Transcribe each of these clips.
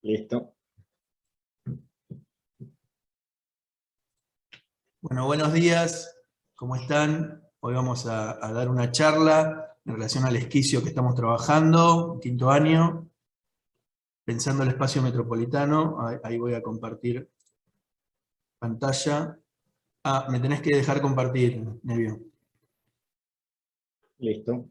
Listo. Bueno, buenos días, ¿cómo están? Hoy vamos a dar una charla en relación al esquicio que estamos trabajando, quinto año, pensando el espacio metropolitano. Ahí voy a compartir pantalla. Me tenés que dejar compartir, Nevio. Listo.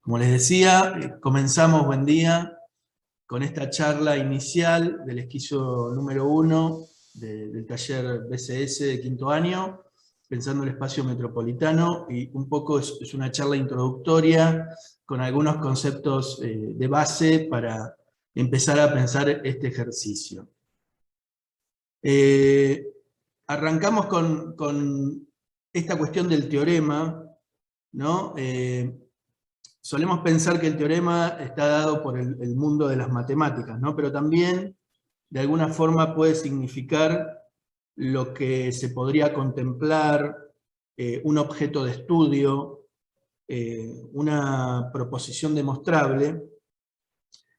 Como les decía, comenzamos, buen día, con esta charla inicial del esquicio número 1 del taller BCS de quinto año, pensando el espacio metropolitano, y un poco es una charla introductoria con algunos conceptos de base para empezar a pensar este ejercicio. Arrancamos con esta cuestión del teorema, ¿no? Solemos pensar que el teorema está dado por el mundo de las matemáticas, ¿no? Pero también, de alguna forma, puede significar lo que se podría contemplar, un objeto de estudio, una proposición demostrable.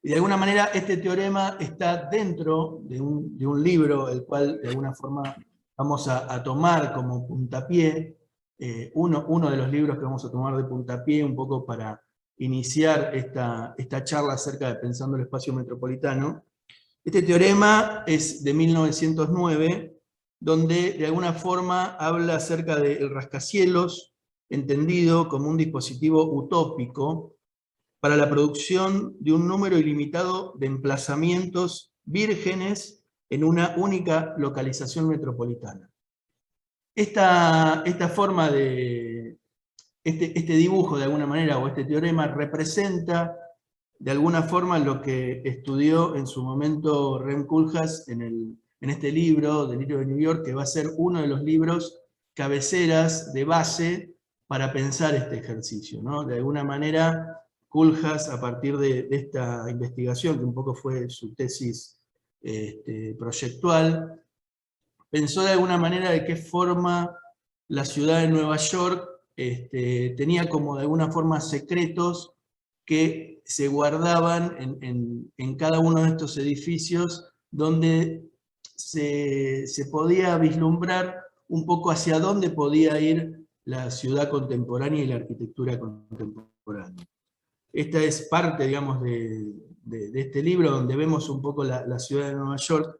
Y de alguna manera este teorema está dentro de un libro, el cual de alguna forma vamos a tomar como puntapié, uno de los libros que vamos a tomar de puntapié un poco para iniciar esta charla acerca de pensando el espacio metropolitano. Este teorema es de 1909, donde de alguna forma habla acerca del rascacielos, entendido como un dispositivo utópico para la producción de un número ilimitado de emplazamientos vírgenes en una única localización metropolitana. Esta forma de, este dibujo de alguna manera, o este teorema, representa de alguna forma lo que estudió en su momento Rem Koolhaas en este libro, Delirio de New York, que va a ser uno de los libros cabeceras de base para pensar este ejercicio, ¿no? De alguna manera, Koolhaas, a partir de esta investigación, que un poco fue su tesis proyectual, pensó de alguna manera de qué forma la ciudad de Nueva York tenía como de alguna forma secretos que se guardaban en cada uno de estos edificios, donde se podía vislumbrar un poco hacia dónde podía ir la ciudad contemporánea y la arquitectura contemporánea. Esta es parte, digamos, de este libro, donde vemos un poco la ciudad de Nueva York.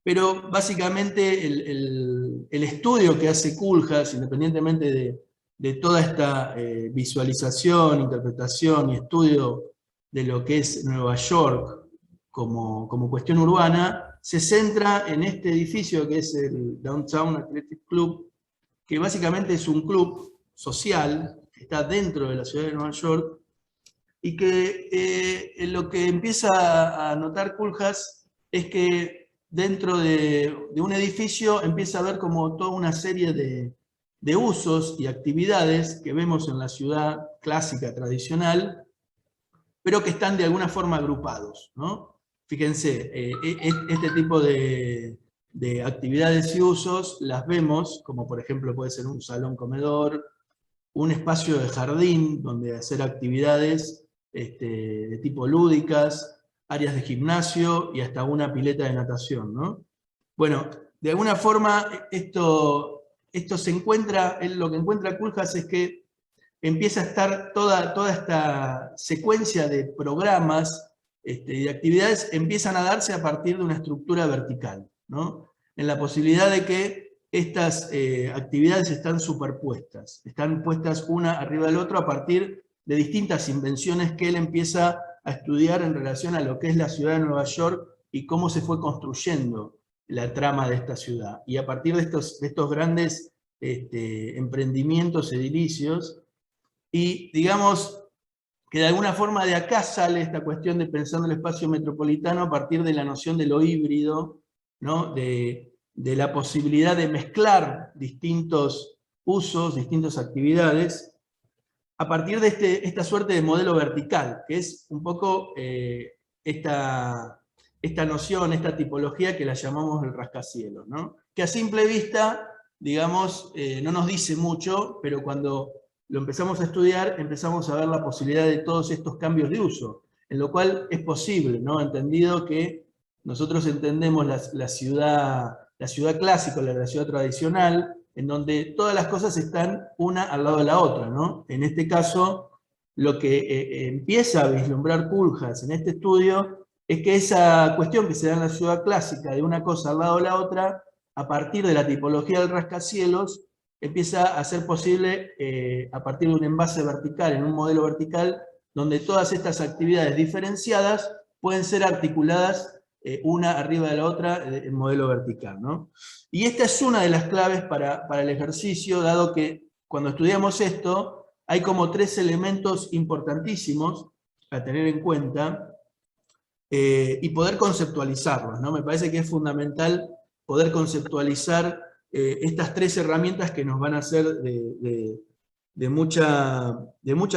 Pero básicamente el estudio que hace Koolhaas, independientemente de toda esta visualización, interpretación y estudio de lo que es Nueva York como cuestión urbana, se centra en este edificio que es el Downtown Athletic Club, que básicamente es un club social que está dentro de la ciudad de Nueva York, y que lo que empieza a notar Koolhaas es que dentro de un edificio empieza a haber como toda una serie de usos y actividades que vemos en la ciudad clásica, tradicional, pero que están de alguna forma agrupados, ¿no? Fíjense, este tipo de actividades y usos las vemos, como por ejemplo puede ser un salón comedor, un espacio de jardín donde hacer actividades de tipo lúdicas, áreas de gimnasio y hasta una pileta de natación, ¿no? Bueno, de alguna forma esto se encuentra, lo que encuentra Koolhaas es que empieza a estar toda esta secuencia de programas y de actividades empiezan a darse a partir de una estructura vertical, ¿no? En la posibilidad de que estas actividades están superpuestas, están puestas una arriba del otro a partir de distintas invenciones que él empieza a estudiar en relación a lo que es la ciudad de Nueva York y cómo se fue construyendo la trama de esta ciudad. Y a partir de estos grandes emprendimientos edilicios, y digamos que de alguna forma de acá sale esta cuestión de pensando el espacio metropolitano a partir de la noción de lo híbrido, ¿no? de la posibilidad de mezclar distintos usos, distintas actividades, a partir de esta suerte de modelo vertical, que es un poco esta noción, esta tipología que la llamamos el rascacielos, ¿no? Que a simple vista digamos, no nos dice mucho, pero cuando lo empezamos a estudiar, empezamos a ver la posibilidad de todos estos cambios de uso, en lo cual es posible, ¿no? Entendido que nosotros entendemos la ciudad clásica, la ciudad tradicional, en donde todas las cosas están una al lado de la otra, ¿no? En este caso, lo que empieza a vislumbrar Pujols en este estudio es que esa cuestión que se da en la ciudad clásica de una cosa al lado de la otra, a partir de la tipología del rascacielos, empieza a ser posible a partir de un envase vertical, en un modelo vertical, donde todas estas actividades diferenciadas pueden ser articuladas una arriba de la otra en modelo vertical, ¿no? Y esta es una de las claves para el ejercicio, dado que cuando estudiamos esto, hay como 3 elementos importantísimos a tener en cuenta y poder conceptualizarlos, ¿no? Me parece que es fundamental poder conceptualizar estas 3 herramientas que nos van a ser de mucha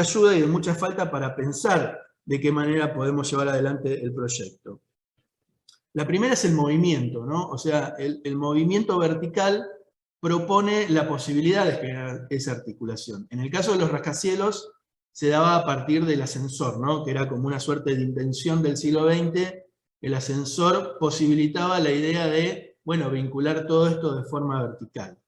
ayuda y de mucha falta para pensar de qué manera podemos llevar adelante el proyecto. La primera es el movimiento, ¿no? O sea, el movimiento vertical propone la posibilidad de generar esa articulación. En el caso de los rascacielos, se daba a partir del ascensor, ¿no? Que era como una suerte de invención del siglo XX. El ascensor posibilitaba la idea de, bueno, vincular todo esto de forma vertical.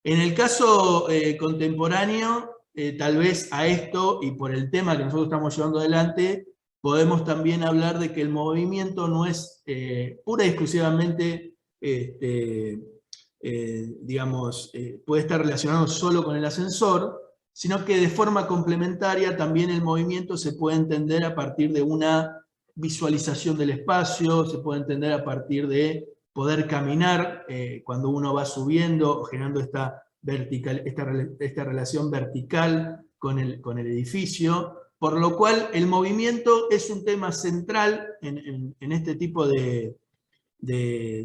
En el caso contemporáneo, tal vez a esto, y por el tema que nosotros estamos llevando adelante, podemos también hablar de que el movimiento no es pura y exclusivamente, digamos, puede estar relacionado solo con el ascensor, sino que de forma complementaria también el movimiento se puede entender a partir de una visualización del espacio, se puede entender a partir de poder caminar cuando uno va subiendo o generando esta relación vertical con el edificio, por lo cual el movimiento es un tema central en este tipo de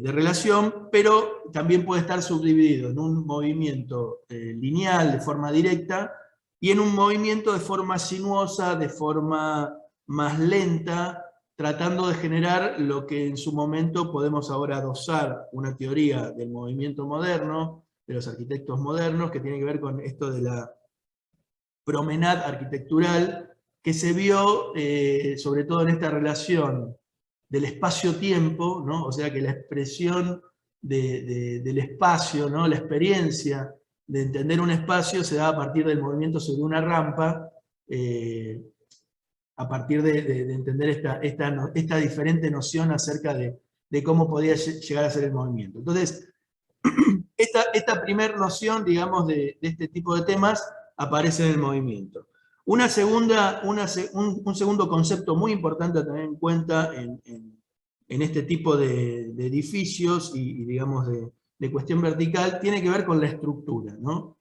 relación, pero también puede estar subdividido en un movimiento lineal de forma directa y en un movimiento de forma sinuosa, de forma más lenta, tratando de generar lo que en su momento podemos ahora adosar una teoría del movimiento moderno, de los arquitectos modernos, que tiene que ver con esto de la promenade arquitectural, que se vio sobre todo en esta relación del espacio-tiempo, ¿no? O sea que la expresión del espacio, ¿no? La experiencia de entender un espacio se da a partir del movimiento sobre una rampa, a partir de entender esta diferente noción acerca de cómo podía llegar a ser el movimiento. Entonces, esta primera noción, digamos, de este tipo de temas aparece en el movimiento. Un segundo concepto muy importante a tener en cuenta en este tipo de edificios y digamos, de cuestión vertical, tiene que ver con la estructura, ¿no?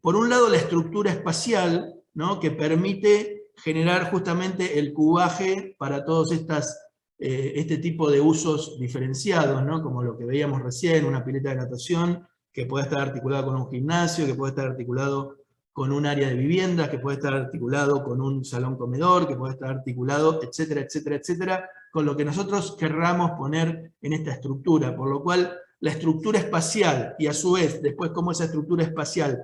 Por un lado, la estructura espacial, ¿no? Que permite generar justamente el cubaje para todos este tipo de usos diferenciados, ¿no? Como lo que veíamos recién, una pileta de natación, que puede estar articulado con un gimnasio, que puede estar articulado con un área de viviendas, que puede estar articulado con un salón comedor, que puede estar articulado, etcétera, etcétera, etcétera, con lo que nosotros querramos poner en esta estructura. Por lo cual, la estructura espacial, y a su vez, después cómo esa estructura espacial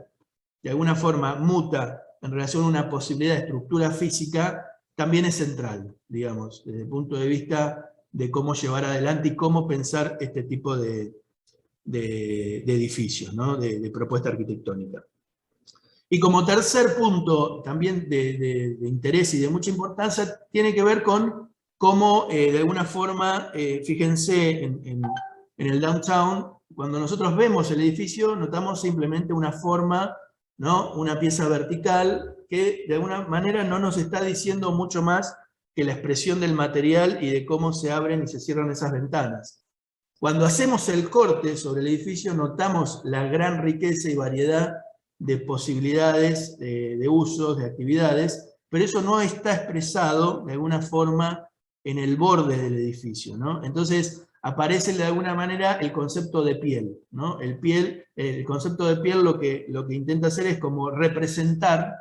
de alguna forma muta en relación a una posibilidad de estructura física, también es central, digamos, desde el punto de vista de cómo llevar adelante y cómo pensar este tipo de edificios, ¿no? de propuesta arquitectónica. Y como tercer punto, también de interés y de mucha importancia, tiene que ver con cómo, de alguna forma, fíjense en el downtown, cuando nosotros vemos el edificio, notamos simplemente una forma, ¿no? Una pieza vertical que de alguna manera no nos está diciendo mucho más que la expresión del material y de cómo se abren y se cierran esas ventanas. Cuando hacemos el corte sobre el edificio, notamos la gran riqueza y variedad de posibilidades, de usos, de actividades, pero eso no está expresado de alguna forma en el borde del edificio, ¿no? Entonces aparece de alguna manera el concepto de piel, ¿no? El concepto de piel lo que intenta hacer es como representar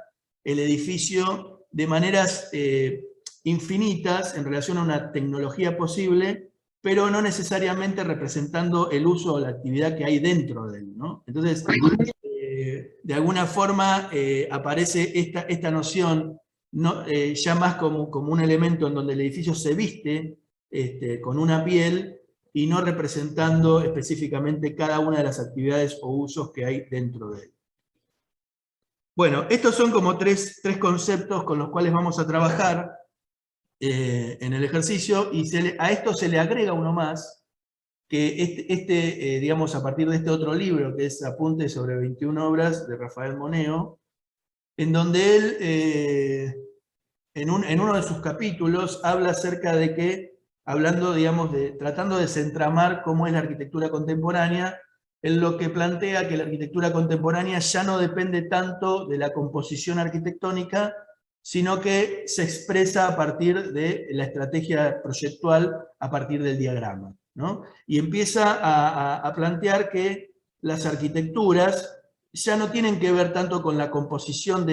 el edificio de maneras infinitas en relación a una tecnología posible, pero no necesariamente representando el uso o la actividad que hay dentro de él, ¿no? Entonces, de alguna forma aparece esta noción, ¿no? Ya más como un elemento en donde el edificio se viste con una piel y no representando específicamente cada una de las actividades o usos que hay dentro de él. Bueno, estos son como tres conceptos con los cuales vamos a trabajar en el ejercicio, y a esto se le agrega uno más, que digamos, a partir de este otro libro, que es Apuntes sobre 21 obras, de Rafael Moneo, en donde él, en uno de sus capítulos, habla acerca de que, hablando, digamos, tratando de centramar cómo es la arquitectura contemporánea, él lo que plantea que la arquitectura contemporánea ya no depende tanto de la composición arquitectónica, sino que se expresa a partir de la estrategia proyectual, a partir del diagrama, ¿no? Y empieza a plantear que las arquitecturas ya no tienen que ver tanto con la composición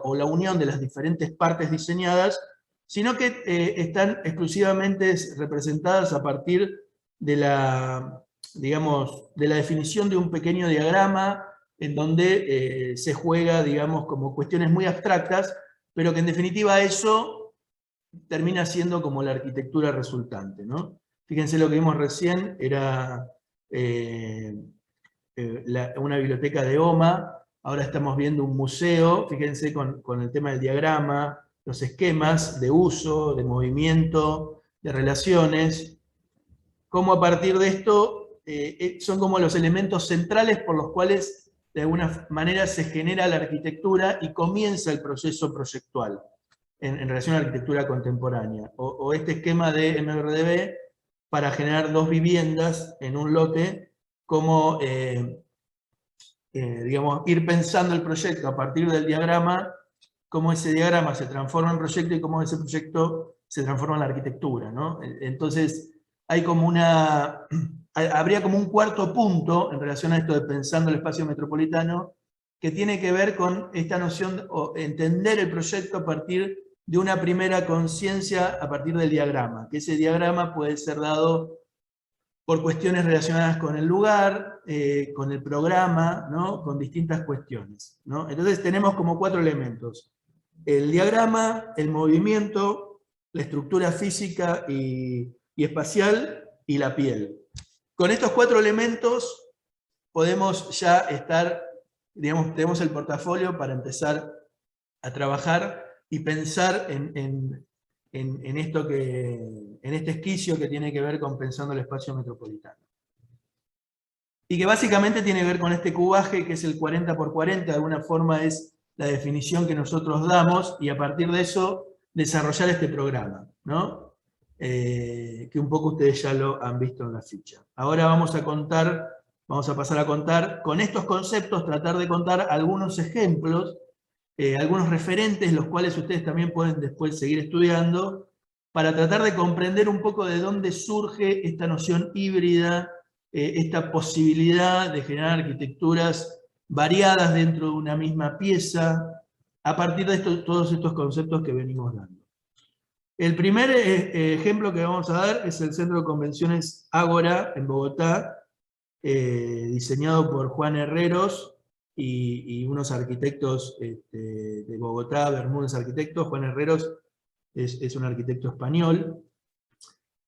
o la unión de las diferentes partes diseñadas, sino que están exclusivamente representadas a partir de digamos, de la definición de un pequeño diagrama en donde se juega, digamos, como cuestiones muy abstractas, pero que en definitiva eso termina siendo como la arquitectura resultante, ¿no? Fíjense, lo que vimos recién era una biblioteca de OMA, ahora estamos viendo un museo, fíjense con el tema del diagrama, los esquemas de uso, de movimiento, de relaciones, cómo a partir de esto son como los elementos centrales por los cuales de alguna manera se genera la arquitectura y comienza el proceso proyectual en relación a la arquitectura contemporánea. O este esquema de MRDB para generar dos viviendas en un lote, como digamos, ir pensando el proyecto a partir del diagrama, cómo ese diagrama se transforma en proyecto y cómo ese proyecto se transforma en la arquitectura, ¿no? Entonces, hay como habría como un cuarto punto en relación a esto de pensando el espacio metropolitano, que tiene que ver con esta noción, o entender el proyecto a partir de una primera conciencia a partir del diagrama, que ese diagrama puede ser dado por cuestiones relacionadas con el lugar, con el programa, ¿no? Con distintas cuestiones, ¿no? Entonces tenemos como cuatro elementos: el diagrama, el movimiento, la estructura física y espacial, y la piel. Con estos cuatro elementos podemos ya estar, digamos, tenemos el portafolio para empezar a trabajar y pensar en este esquicio que tiene que ver con pensando el espacio metropolitano. Y que básicamente tiene que ver con este cubaje, que es el 40×40, de alguna forma es la definición que nosotros damos, y a partir de eso desarrollar este programa, ¿no? Que un poco ustedes ya lo han visto en la ficha. Ahora vamos a pasar a contar, con estos conceptos, tratar de contar algunos ejemplos, algunos referentes, los cuales ustedes también pueden después seguir estudiando, para tratar de comprender un poco de dónde surge esta noción híbrida, esta posibilidad de generar arquitecturas variadas dentro de una misma pieza, a partir de todos estos conceptos que venimos dando. El primer ejemplo que vamos a dar es el Centro de Convenciones Ágora en Bogotá, diseñado por Juan Herreros y unos arquitectos de Bogotá, Bermúdez Arquitectos. Juan Herreros es un arquitecto español,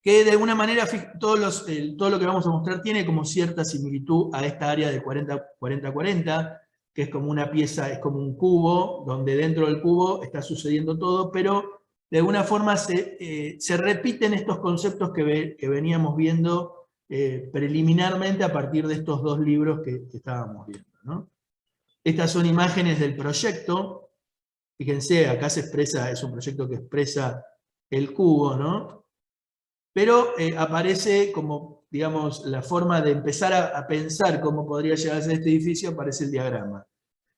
que de alguna manera todo lo que vamos a mostrar tiene como cierta similitud a esta área de 40×40, que es como una pieza, es como un cubo, donde dentro del cubo está sucediendo todo, pero de alguna forma se repiten estos conceptos que veníamos viendo preliminarmente a partir de estos dos libros que estábamos viendo, ¿no? Estas son imágenes del proyecto. Fíjense, acá se expresa, es un proyecto que expresa el cubo, ¿no? Pero aparece como, digamos, la forma de empezar a pensar cómo podría llegar a ser este edificio, aparece el diagrama.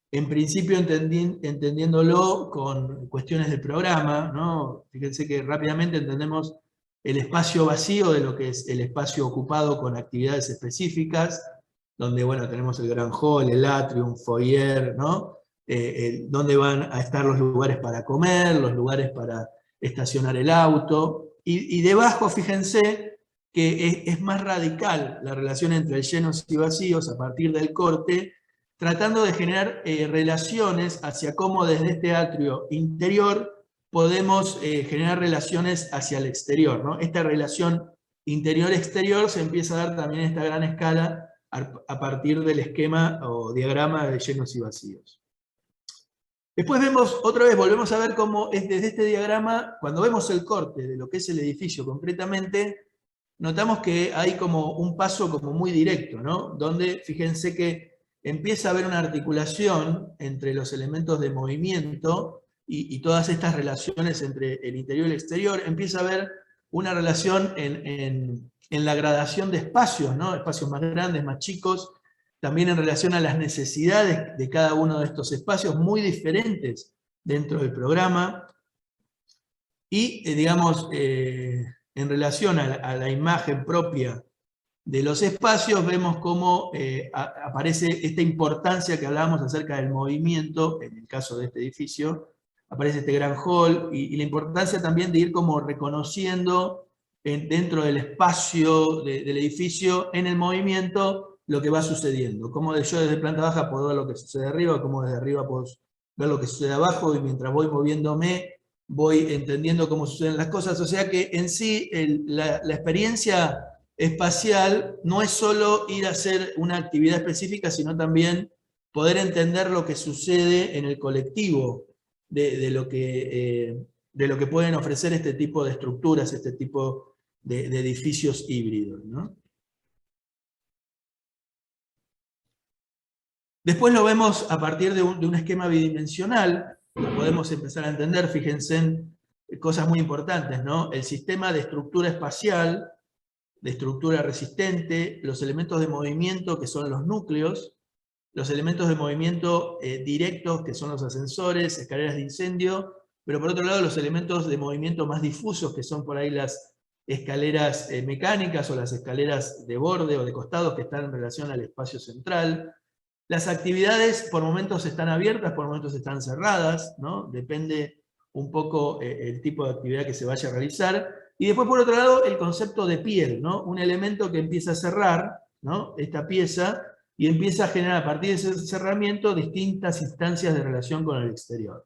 En principio entendiéndolo con cuestiones de programa, ¿no? Fíjense que rápidamente entendemos el espacio vacío de lo que es el espacio ocupado con actividades específicas, donde, bueno, tenemos el gran hall, el atrium, foyer, ¿no? Donde van a estar los lugares para comer, los lugares para estacionar el auto, y debajo, fíjense, que es más radical la relación entre llenos y vacíos a partir del corte, tratando de generar relaciones hacia cómo desde este atrio interior podemos generar relaciones hacia el exterior, ¿no? Esta relación interior-exterior se empieza a dar también en esta gran escala a partir del esquema o diagrama de llenos y vacíos. Después vemos, otra vez, volvemos a ver cómo es desde este diagrama, cuando vemos el corte de lo que es el edificio concretamente, notamos que hay como un paso como muy directo, ¿no? Donde, fíjense que empieza a haber una articulación entre los elementos de movimiento y todas estas relaciones entre el interior y el exterior, empieza a haber una relación en la gradación de espacios, ¿no? Espacios más grandes, más chicos, también en relación a las necesidades de cada uno de estos espacios, muy diferentes dentro del programa. Y, digamos, en relación a la imagen propia de los espacios, vemos cómo aparece esta importancia que hablábamos acerca del movimiento, en el caso de este edificio, aparece este gran hall, y la importancia también de ir como reconociendo dentro del espacio del edificio, en el movimiento, lo que va sucediendo. Como yo desde planta baja puedo ver lo que sucede arriba, como desde arriba puedo ver lo que sucede abajo, y mientras voy moviéndome, voy entendiendo cómo suceden las cosas. O sea que en sí la experiencia espacial no es solo ir a hacer una actividad específica, sino también poder entender lo que sucede en el colectivo de lo que pueden ofrecer este tipo de estructuras, este tipo de edificios híbridos, ¿no? Después lo vemos a partir de un esquema bidimensional, lo podemos empezar a entender, fíjense en cosas muy importantes, ¿no? El sistema de estructura espacial, de estructura resistente, los elementos de movimiento, que son los núcleos, los elementos de movimiento directos, que son los ascensores, escaleras de incendio, pero por otro lado los elementos de movimiento más difusos, que son por ahí las escaleras mecánicas o las escaleras de borde o de costados que están en relación al espacio central. Las actividades por momentos están abiertas, por momentos están cerradas, ¿no? Depende un poco el tipo de actividad que se vaya a realizar. Y después, por otro lado, el concepto de piel, ¿no? Un elemento que empieza a cerrar, ¿no? Esta pieza, y empieza a generar a partir de ese cerramiento distintas instancias de relación con el exterior.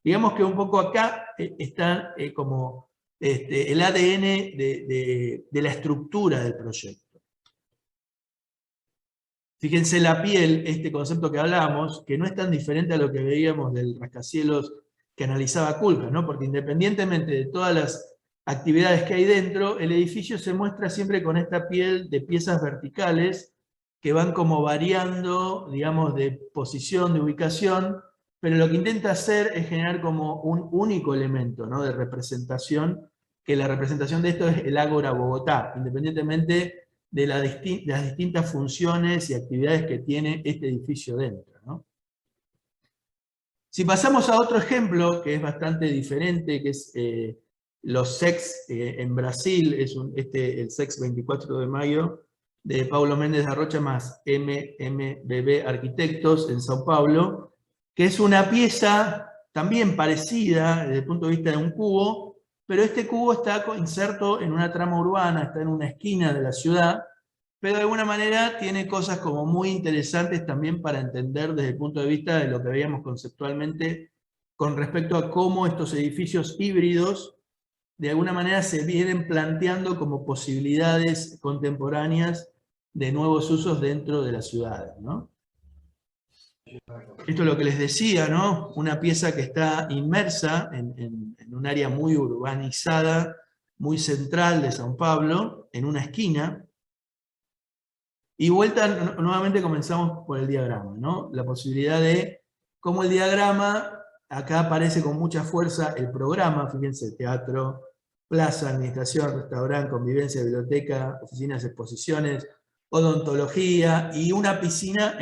Digamos que un poco acá está como el ADN de la estructura del proyecto. Fíjense la piel, este concepto que hablábamos, que no es tan diferente a lo que veíamos del rascacielos que analizaba Kulka, ¿no? Porque independientemente de todas las actividades que hay dentro, el edificio se muestra siempre con esta piel de piezas verticales que van como variando, digamos, de posición, de ubicación, pero lo que intenta hacer es generar como un único elemento, ¿no? De representación, que la representación de esto es el Ágora Bogotá, independientemente de las distintas funciones y actividades que tiene este edificio dentro, ¿no? Si pasamos a otro ejemplo que es bastante diferente, que es los SEX en Brasil, es el SEX 24 de mayo de Paulo Méndez da Rocha más MMBB Arquitectos en Sao Paulo, que es una pieza también parecida desde el punto de vista de un cubo, pero este cubo está inserto en una trama urbana, está en una esquina de la ciudad, pero de alguna manera tiene cosas como muy interesantes también para entender desde el punto de vista de lo que veíamos conceptualmente con respecto a cómo estos edificios híbridos de alguna manera se vienen planteando como posibilidades contemporáneas de nuevos usos dentro de las ciudades, ¿no? Esto es lo que les decía, ¿no? Una pieza que está inmersa en un área muy urbanizada, muy central de São Paulo, en una esquina. Y vuelta, nuevamente comenzamos por el diagrama, ¿no? La posibilidad de cómo el diagrama, acá aparece con mucha fuerza el programa, fíjense, teatro, plaza, administración, restaurante, convivencia, biblioteca, oficinas, exposiciones, odontología y una piscina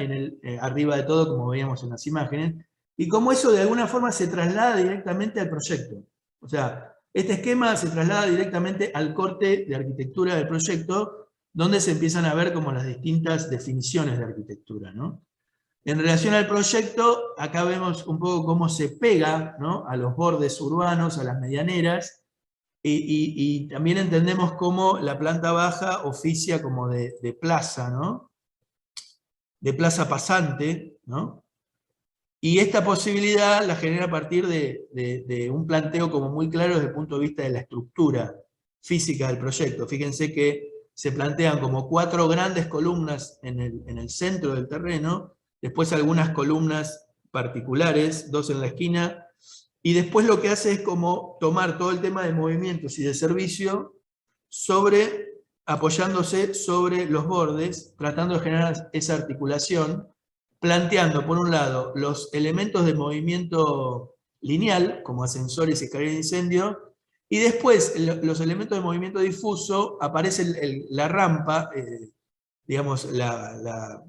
arriba de todo, como veíamos en las imágenes, y cómo eso de alguna forma se traslada directamente al proyecto. O sea, este esquema se traslada directamente al corte de arquitectura del proyecto, donde se empiezan a ver como las distintas definiciones de arquitectura, ¿no? En relación al proyecto, acá vemos un poco cómo se pega, ¿no? A los bordes urbanos, a las medianeras, y también entendemos cómo la planta baja oficia como de plaza, ¿no? De plaza pasante, ¿no? Y esta posibilidad la genera a partir de un planteo como muy claro desde el punto de vista de la estructura física del proyecto. Fíjense que se plantean como 4 grandes columnas en el centro del terreno, después algunas columnas particulares, 2 en la esquina, y después lo que hace es como tomar todo el tema de movimientos y de servicio apoyándose sobre los bordes, tratando de generar esa articulación, planteando, por un lado, los elementos de movimiento lineal, como ascensores y escaleras de incendio, y después los elementos de movimiento difuso, aparece la rampa, digamos, la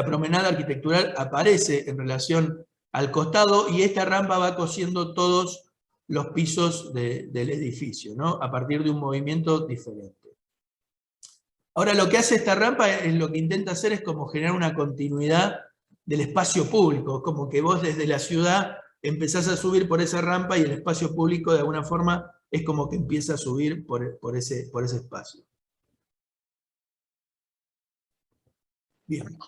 promenada arquitectural aparece en relación al costado, y esta rampa va cosiendo todos los pisos del edificio, ¿no? A partir de un movimiento diferente. Ahora, lo que hace esta rampa es lo que intenta hacer es como generar una continuidad del espacio público, como que vos desde la ciudad empezás a subir por esa rampa y el espacio público de alguna forma es como que empieza a subir por ese espacio. Bien.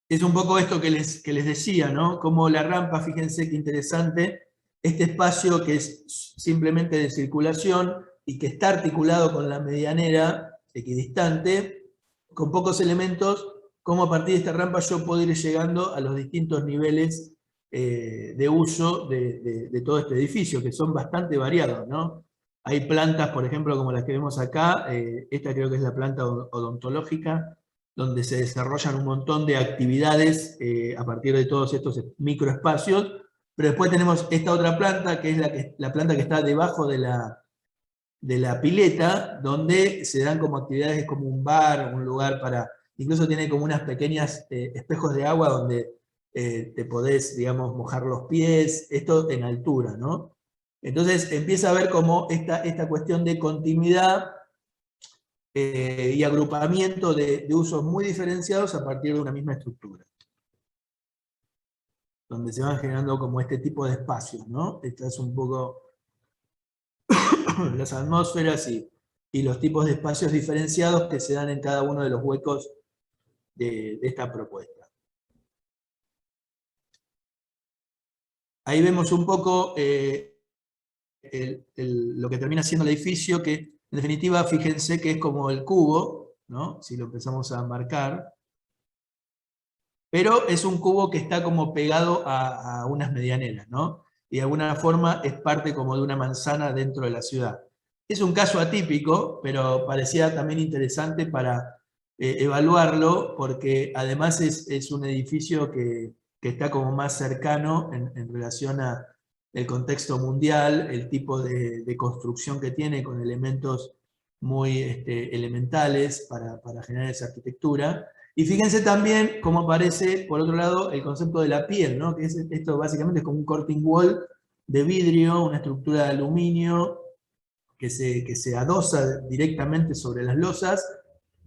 Es un poco esto que les decía, ¿no? Como la rampa, fíjense qué interesante, este espacio que es simplemente de circulación y que está articulado con la medianera equidistante, con pocos elementos, como a partir de esta rampa yo puedo ir llegando a los distintos niveles de uso de todo este edificio, que son bastante variados, ¿no? Hay plantas, por ejemplo, como las que vemos acá, esta creo que es la planta odontológica, donde se desarrollan un montón de actividades a partir de todos estos microespacios, pero después tenemos esta otra planta, que es la planta que está debajo de la pileta, donde se dan como actividades como un bar, un lugar para, incluso tiene como unas pequeñas espejos de agua donde te podés, digamos, mojar los pies, esto en altura, ¿no? Entonces empieza a haber como esta cuestión de continuidad y agrupamiento de usos muy diferenciados a partir de una misma estructura, donde se van generando como este tipo de espacios, ¿no? Estas son un poco las atmósferas y los tipos de espacios diferenciados que se dan en cada uno de los huecos de esta propuesta. Ahí vemos un poco lo que termina siendo el edificio, que en definitiva, fíjense que es como el cubo, ¿no? Si lo empezamos a marcar, pero es un cubo que está como pegado a unas medianeras, ¿no? Y de alguna forma es parte como de una manzana dentro de la ciudad. Es un caso atípico, pero parecía también interesante para evaluarlo, porque además es un edificio que está como más cercano en relación a el contexto mundial, el tipo de construcción que tiene con elementos muy elementales para generar esa arquitectura. Y fíjense también cómo aparece, por otro lado, el concepto de la piel, ¿no? Que esto básicamente es como un curtain wall de vidrio, una estructura de aluminio que se adosa directamente sobre las losas,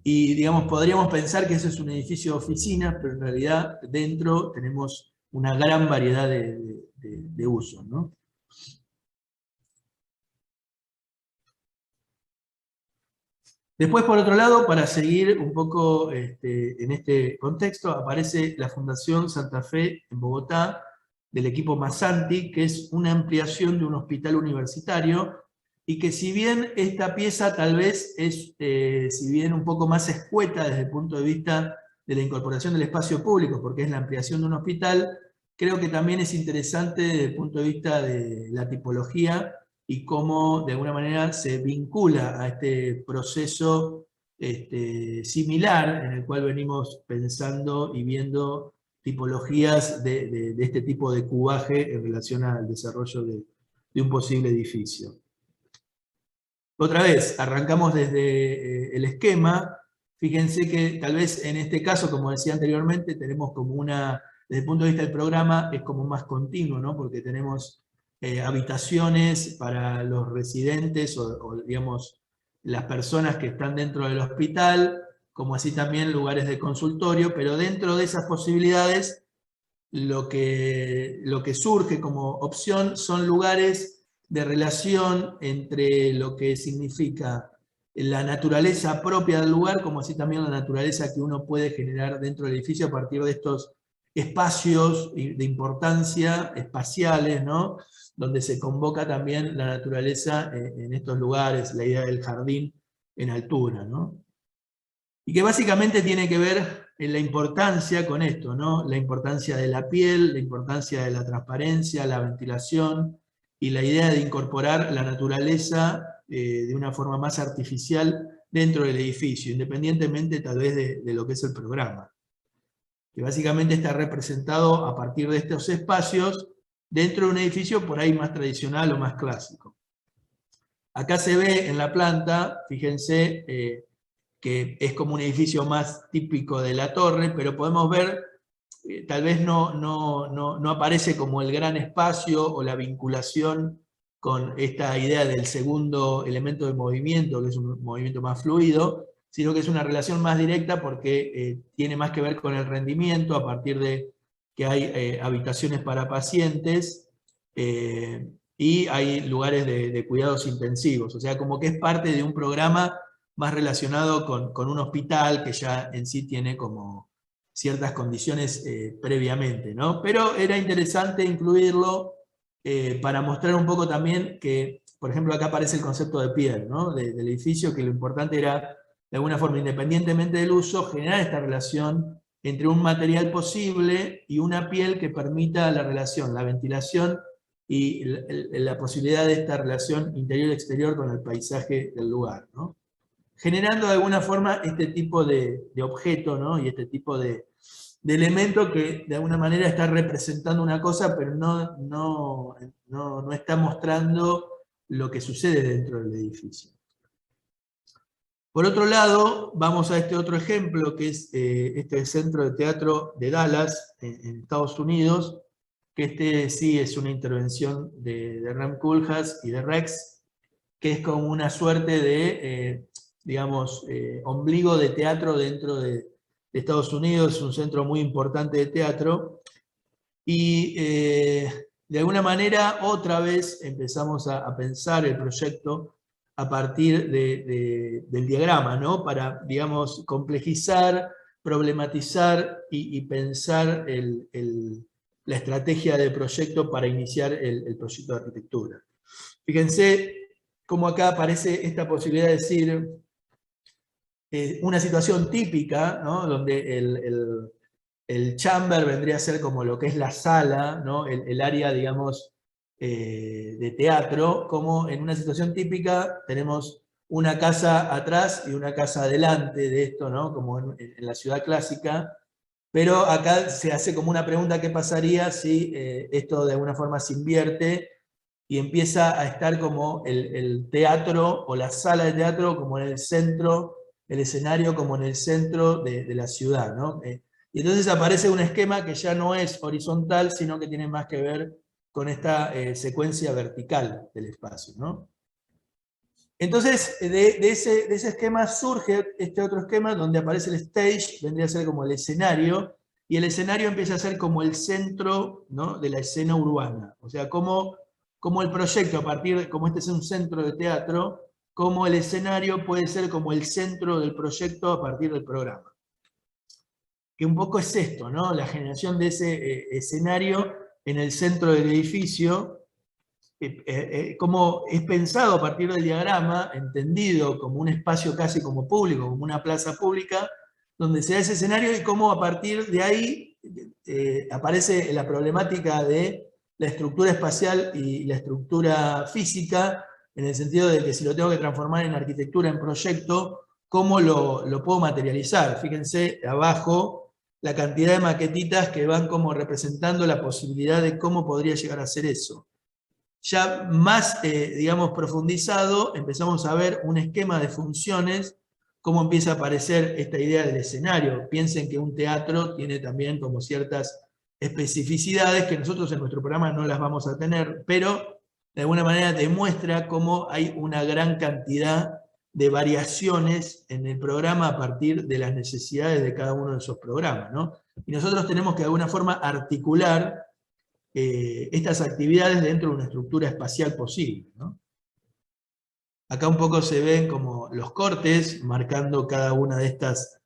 y digamos, podríamos pensar que eso es un edificio de oficinas, pero en realidad dentro tenemos una gran variedad de usos, ¿no? Después, por otro lado, para seguir un poco en este contexto, aparece la Fundación Santa Fe en Bogotá, del equipo Massanti, que es una ampliación de un hospital universitario, y que si bien esta pieza tal vez es, si bien un poco más escueta desde el punto de vista de la incorporación del espacio público, porque es la ampliación de un hospital, creo que también es interesante desde el punto de vista de la tipología y cómo de alguna manera se vincula a este proceso similar en el cual venimos pensando y viendo tipologías de este tipo de cubaje en relación al desarrollo de un posible edificio. Otra vez, arrancamos desde el esquema. Fíjense que tal vez en este caso, como decía anteriormente, tenemos como desde el punto de vista del programa, es como más continuo, ¿no? Porque tenemos habitaciones para los residentes o, digamos, las personas que están dentro del hospital, como así también lugares de consultorio, pero dentro de esas posibilidades lo que surge como opción son lugares de relación entre lo que significa la naturaleza propia del lugar, como así también la naturaleza que uno puede generar dentro del edificio a partir de estos espacios de importancia espaciales, ¿no? Donde se convoca también la naturaleza en estos lugares, la idea del jardín en altura, ¿no? Y que básicamente tiene que ver en la importancia con esto, ¿no? La importancia de la piel, la importancia de la transparencia, la ventilación y la idea de incorporar la naturaleza de una forma más artificial dentro del edificio, independientemente tal vez de lo que es el programa, que básicamente está representado a partir de estos espacios dentro de un edificio por ahí más tradicional o más clásico. Acá se ve en la planta, fíjense, que es como un edificio más típico de la torre, pero podemos ver, tal vez no aparece como el gran espacio o la vinculación con esta idea del segundo elemento de movimiento, que es un movimiento más fluido, sino que es una relación más directa porque tiene más que ver con el rendimiento a partir de que hay habitaciones para pacientes y hay lugares de cuidados intensivos, o sea, como que es parte de un programa más relacionado con un hospital que ya en sí tiene como ciertas condiciones previamente, ¿no? Pero era interesante incluirlo para mostrar un poco también que, por ejemplo, acá aparece el concepto de piel, ¿no? Del edificio, que lo importante era, de alguna forma, independientemente del uso, generar esta relación entre un material posible y una piel que permita la relación, la ventilación y la posibilidad de esta relación interior-exterior con el paisaje del lugar, ¿no? Generando de alguna forma este tipo de objeto, ¿no? Y este tipo de elemento que de alguna manera está representando una cosa, pero no está mostrando lo que sucede dentro del edificio. Por otro lado, vamos a este otro ejemplo, que es este centro de teatro de Dallas, en Estados Unidos, que este sí es una intervención de Rem Koolhaas y de Rex, que es como una suerte de, digamos, ombligo de teatro dentro de Estados Unidos, es un centro muy importante de teatro, y de alguna manera otra vez empezamos a pensar el proyecto a partir del diagrama, ¿no? Para, digamos, complejizar, problematizar y pensar la estrategia de proyecto para iniciar el proyecto de arquitectura. Fíjense cómo acá aparece esta posibilidad de decir una situación típica, ¿no? Donde el chamber vendría a ser como lo que es la sala, ¿no? El área, digamos, de teatro, como en una situación típica tenemos una casa atrás y una casa adelante de esto, ¿no? Como en la ciudad clásica, pero acá se hace como una pregunta: ¿qué pasaría si esto de alguna forma se invierte y empieza a estar como el teatro o la sala de teatro como en el centro, el escenario como en el centro de la ciudad, ¿no? Y entonces aparece un esquema que ya no es horizontal, sino que tiene más que ver con esta secuencia vertical del espacio, ¿no? Entonces, de ese esquema surge este otro esquema donde aparece el stage, vendría a ser como el escenario, y el escenario empieza a ser como el centro, ¿no? De la escena urbana. O sea, como el proyecto, a partir de, como este es un centro de teatro, como el escenario puede ser como el centro del proyecto a partir del programa. Que un poco es esto, ¿no? La generación de ese escenario en el centro del edificio, como es pensado a partir del diagrama, entendido como un espacio casi como público, como una plaza pública, donde se da ese escenario y cómo a partir de ahí aparece la problemática de la estructura espacial y la estructura física, en el sentido de que si lo tengo que transformar en arquitectura, en proyecto, ¿cómo lo puedo materializar? Fíjense abajo la cantidad de maquetitas que van como representando la posibilidad de cómo podría llegar a ser eso. Ya más, digamos, profundizado, empezamos a ver un esquema de funciones, cómo empieza a aparecer esta idea del escenario. Piensen que un teatro tiene también como ciertas especificidades que nosotros en nuestro programa no las vamos a tener, pero de alguna manera demuestra cómo hay una gran cantidad de variaciones en el programa a partir de las necesidades de cada uno de esos programas, ¿no? Y nosotros tenemos que de alguna forma articular estas actividades dentro de una estructura espacial posible, ¿no? Acá un poco se ven como los cortes, marcando cada una de estas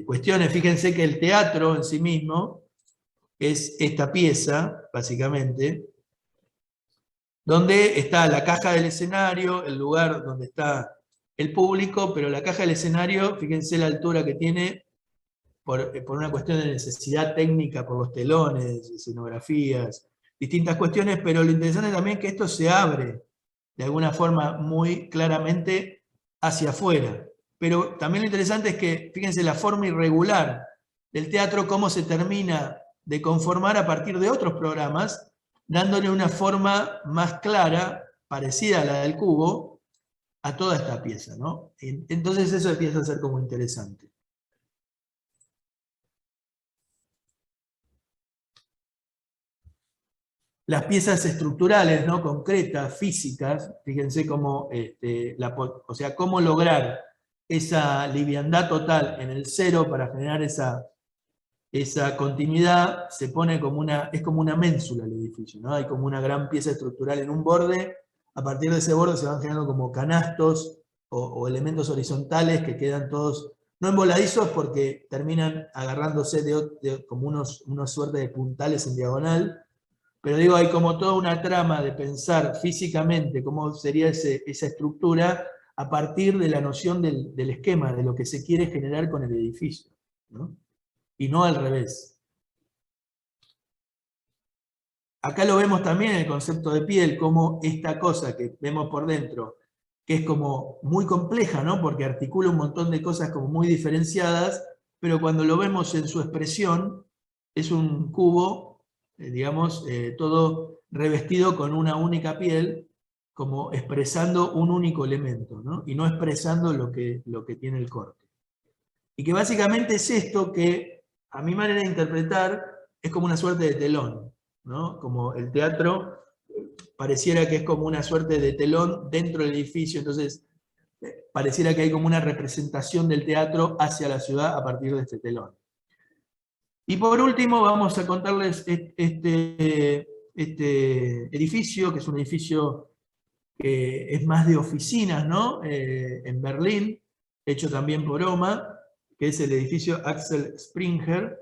cuestiones. Fíjense que el teatro en sí mismo es esta pieza, básicamente, donde está la caja del escenario, el lugar donde está el público, pero la caja del escenario, fíjense la altura que tiene por una cuestión de necesidad técnica, por los telones, escenografías, distintas cuestiones, pero lo interesante también es que esto se abre de alguna forma muy claramente hacia afuera. Pero también lo interesante es que, fíjense, la forma irregular del teatro, cómo se termina de conformar a partir de otros programas, dándole una forma más clara, parecida a la del cubo, a toda esta pieza, ¿no? Entonces eso empieza a ser como interesante. Las piezas estructurales, ¿no? Concretas, físicas, fíjense cómo, o sea, cómo lograr esa liviandad total en el cero para generar esa continuidad, se pone como es como una ménsula el edificio, ¿no? Hay como una gran pieza estructural en un borde, a partir de ese borde se van generando como canastos o elementos horizontales que quedan todos, no emboladizos porque terminan agarrándose como unos suerte de puntales en diagonal, pero digo, hay como toda una trama de pensar físicamente cómo sería esa estructura a partir de la noción del esquema, de lo que se quiere generar con el edificio, ¿no? Y no al revés. Acá lo vemos también en el concepto de piel, como esta cosa que vemos por dentro, que es como muy compleja, ¿no? Porque articula un montón de cosas como muy diferenciadas, pero cuando lo vemos en su expresión, es un cubo, digamos, todo revestido con una única piel, como expresando un único elemento, ¿no? Y no expresando lo que tiene el corte. Y que básicamente es esto que, a mi manera de interpretar, es como una suerte de telón, ¿no? Como el teatro pareciera que es como una suerte de telón dentro del edificio, entonces pareciera que hay como una representación del teatro hacia la ciudad a partir de este telón. Y por último vamos a contarles este edificio, que es un edificio que es más de oficinas, ¿no? En Berlín, hecho también por OMA, que es el edificio Axel Springer,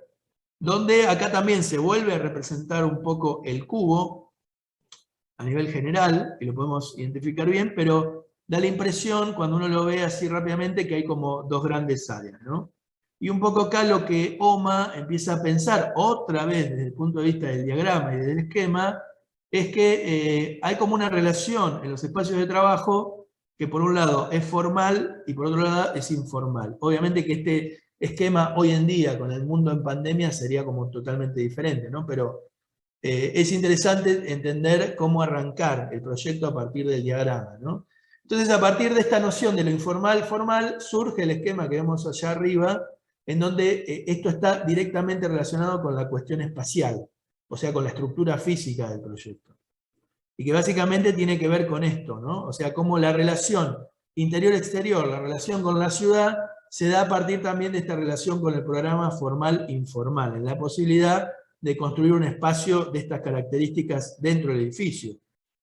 donde acá también se vuelve a representar un poco el cubo a nivel general, y lo podemos identificar bien, pero da la impresión, cuando uno lo ve así rápidamente, que hay como dos grandes áreas, ¿no? Y un poco acá lo que OMA empieza a pensar, otra vez desde el punto de vista del diagrama y del esquema, es que hay como una relación en los espacios de trabajo que por un lado es formal y por otro lado es informal. Obviamente que este esquema hoy en día, con el mundo en pandemia, sería como totalmente diferente, ¿no? Pero es interesante entender cómo arrancar el proyecto a partir del diagrama, ¿no? Entonces, a partir de esta noción de lo informal-formal, surge el esquema que vemos allá arriba, en donde esto está directamente relacionado con la cuestión espacial, o sea, con la estructura física del proyecto. Y que básicamente tiene que ver con esto, ¿no? O sea, cómo la relación interior-exterior, la relación con la ciudad, se da a partir también de esta relación con el programa formal-informal, en la posibilidad de construir un espacio de estas características dentro del edificio,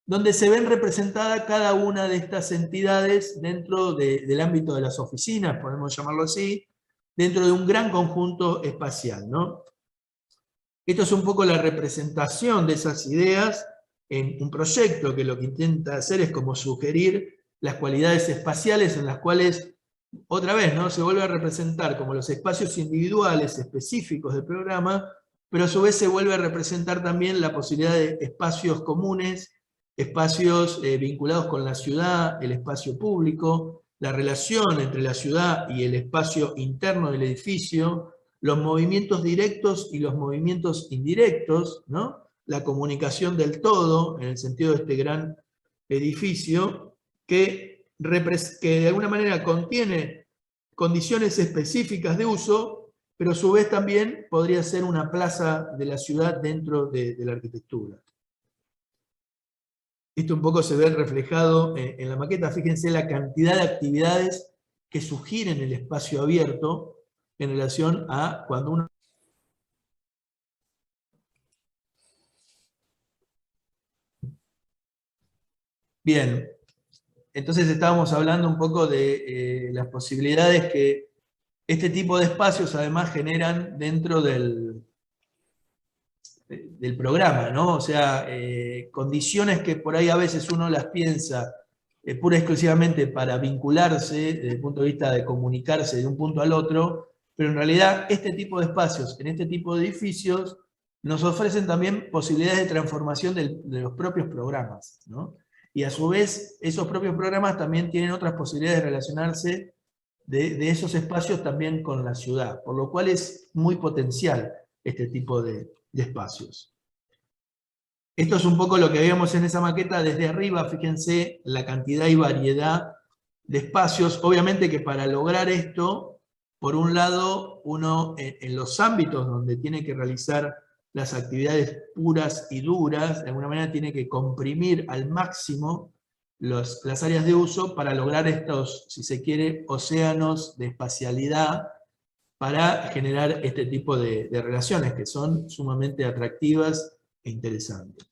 donde se ven representadas cada una de estas entidades dentro del ámbito de las oficinas, podemos llamarlo así, dentro de un gran conjunto espacial, ¿no? Esto es un poco la representación de esas ideas en un proyecto que lo que intenta hacer es como sugerir las cualidades espaciales en las cuales, otra vez, ¿no? Se vuelve a representar como los espacios individuales específicos del programa, pero a su vez se vuelve a representar también la posibilidad de espacios comunes, espacios vinculados con la ciudad, el espacio público, la relación entre la ciudad y el espacio interno del edificio, los movimientos directos y los movimientos indirectos, ¿no? La comunicación del todo, en el sentido de este gran edificio, que de alguna manera contiene condiciones específicas de uso, pero a su vez también podría ser una plaza de la ciudad dentro de la arquitectura. Esto un poco se ve reflejado en la maqueta. Fíjense la cantidad de actividades que sugieren el espacio abierto en relación a cuando uno Bien, entonces estábamos hablando un poco de las posibilidades que este tipo de espacios además generan dentro del programa, ¿no? O sea, condiciones que por ahí a veces uno las piensa pura y exclusivamente para vincularse desde el punto de vista de comunicarse de un punto al otro, pero en realidad este tipo de espacios, en este tipo de edificios, nos ofrecen también posibilidades de transformación de los propios programas, ¿no? Y a su vez, esos propios programas también tienen otras posibilidades de relacionarse de esos espacios también con la ciudad, por lo cual es muy potencial este tipo de espacios. Esto es un poco lo que veíamos en esa maqueta desde arriba, fíjense la cantidad y variedad de espacios. Obviamente que para lograr esto, por un lado, uno en los ámbitos donde tiene que realizar las actividades puras y duras, de alguna manera tiene que comprimir al máximo las áreas de uso para lograr estos, si se quiere, océanos de espacialidad para generar este tipo de relaciones que son sumamente atractivas e interesantes.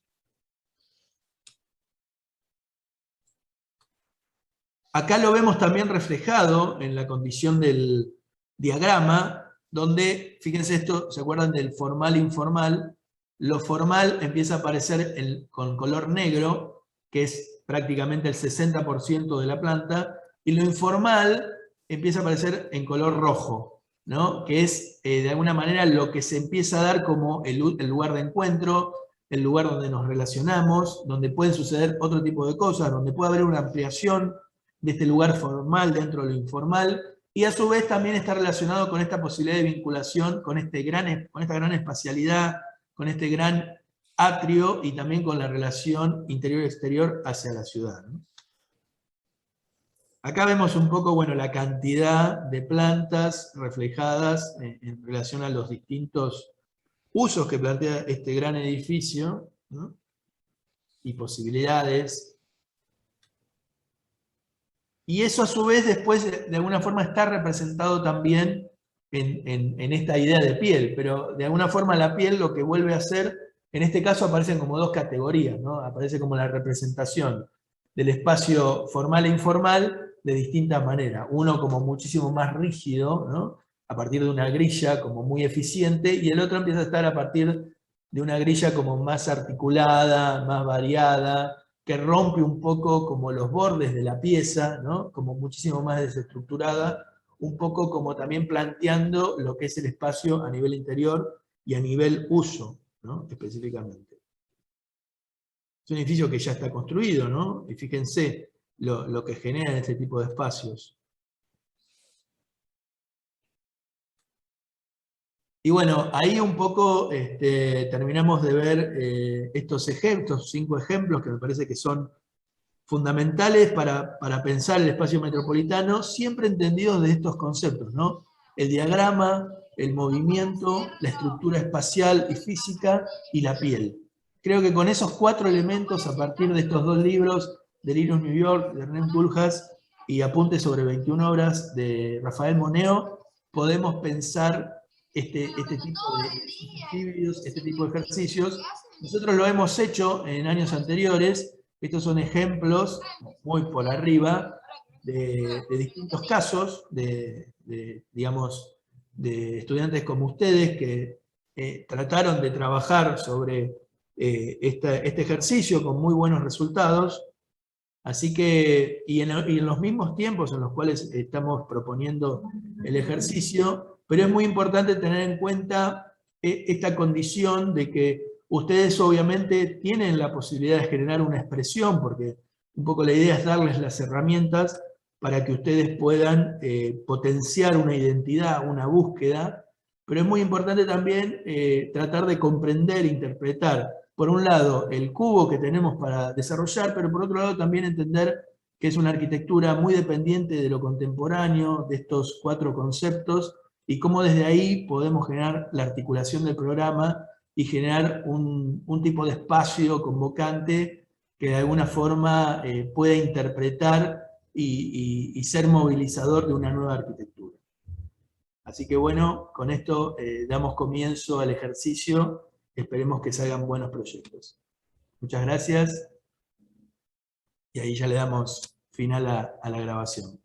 Acá lo vemos también reflejado en la condición del diagrama, donde, fíjense esto, ¿se acuerdan del formal e informal? Lo formal empieza a aparecer con color negro, que es prácticamente el 60% de la planta, y lo informal empieza a aparecer en color rojo, ¿no? Que es de alguna manera lo que se empieza a dar como el lugar de encuentro, el lugar donde nos relacionamos, donde pueden suceder otro tipo de cosas, donde puede haber una ampliación de este lugar formal dentro de lo informal, y a su vez también está relacionado con esta posibilidad de vinculación, con esta gran espacialidad, con este gran atrio y también con la relación interior-exterior hacia la ciudad, ¿no? Acá vemos un poco, bueno, la cantidad de plantas reflejadas en relación a los distintos usos que plantea este gran edificio, ¿no? Y posibilidades. Y eso a su vez después de alguna forma está representado también en esta idea de piel, pero de alguna forma la piel lo que vuelve a ser, en este caso aparecen como dos categorías, ¿no? Aparece como la representación del espacio formal e informal de distintas maneras. Uno como muchísimo más rígido, ¿no? A partir de una grilla como muy eficiente, y el otro empieza a estar a partir de una grilla como más articulada, más variada, que rompe un poco como los bordes de la pieza, ¿no? Como muchísimo más desestructurada, un poco como también planteando lo que es el espacio a nivel interior y a nivel uso, ¿no? Específicamente. Es un edificio que ya está construido, ¿no? Y fíjense lo que genera este tipo de espacios. Y bueno, ahí un poco terminamos de ver estos ejemplos, 5 ejemplos que me parece que son fundamentales para pensar el espacio metropolitano, siempre entendidos de estos conceptos, ¿no? El diagrama, el movimiento, la estructura espacial y física y la piel. Creo que con esos 4 elementos, a partir de estos 2 libros, Delirium New York, de Ernest Koolhaas, y Apuntes sobre 21 obras de Rafael Moneo, podemos pensar este tipo de estudios, este tipo de ejercicios. Nosotros lo hemos hecho en años anteriores. Estos son ejemplos, muy por arriba, de distintos casos digamos, de estudiantes como ustedes que trataron de trabajar sobre este ejercicio con muy buenos resultados. Así que, y en los mismos tiempos en los cuales estamos proponiendo el ejercicio, pero es muy importante tener en cuenta esta condición de que ustedes obviamente tienen la posibilidad de generar una expresión, porque un poco la idea es darles las herramientas para que ustedes puedan potenciar una identidad, una búsqueda, pero es muy importante también tratar de comprender, interpretar por un lado, el cubo que tenemos para desarrollar, pero por otro lado también entender que es una arquitectura muy dependiente de lo contemporáneo, de estos 4 conceptos, y cómo desde ahí podemos generar la articulación del programa y generar un tipo de espacio convocante que de alguna forma pueda interpretar y ser movilizador de una nueva arquitectura. Así que bueno, con esto damos comienzo al ejercicio. Esperemos que salgan buenos proyectos. Muchas gracias. Y ahí ya le damos final a la grabación.